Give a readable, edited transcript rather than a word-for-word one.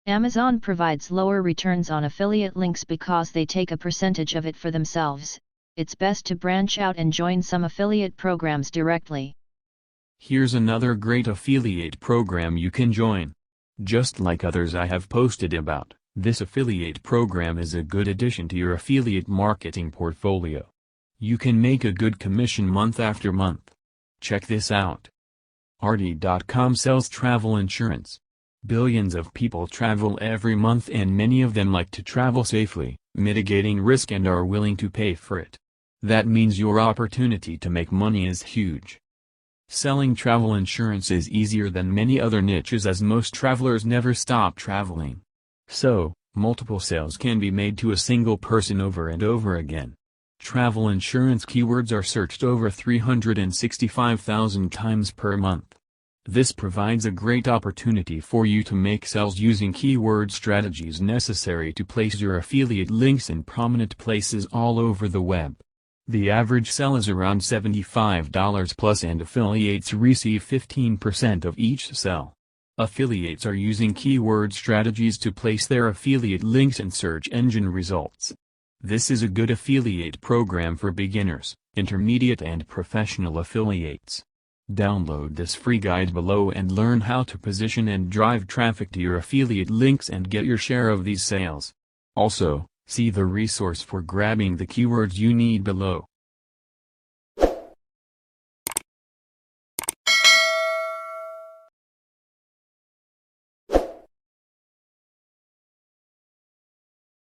Amazon provides lower returns on affiliate links because they take a percentage of it for themselves. It's best to branch out and join some affiliate programs directly. Here's another great affiliate program you can join. Just like others I have posted about, this affiliate program is a good addition to your affiliate marketing portfolio. You can make a good commission month after month. Check this out. AARDY.com sells travel insurance. Billions of people travel every month and many of them like to travel safely, mitigating risk and are willing to pay for it. That means your opportunity to make money is huge. Selling travel insurance is easier than many other niches as most travelers never stop traveling. So, multiple sales can be made to a single person over and over again. Travel insurance keywords are searched over 365,000 times per month. This provides a great opportunity for you to make sales using keyword strategies necessary to place your affiliate links in prominent places all over the web. The average sell is around $75 plus and affiliates receive 15% of each sell. Affiliates are using keyword strategies to place their affiliate links in search engine results. This is a good affiliate program for beginners, intermediate and professional affiliates. Download this free guide below and learn how to position and drive traffic to your affiliate links and get your share of these sales. Also, see the resource for grabbing the keywords you need below.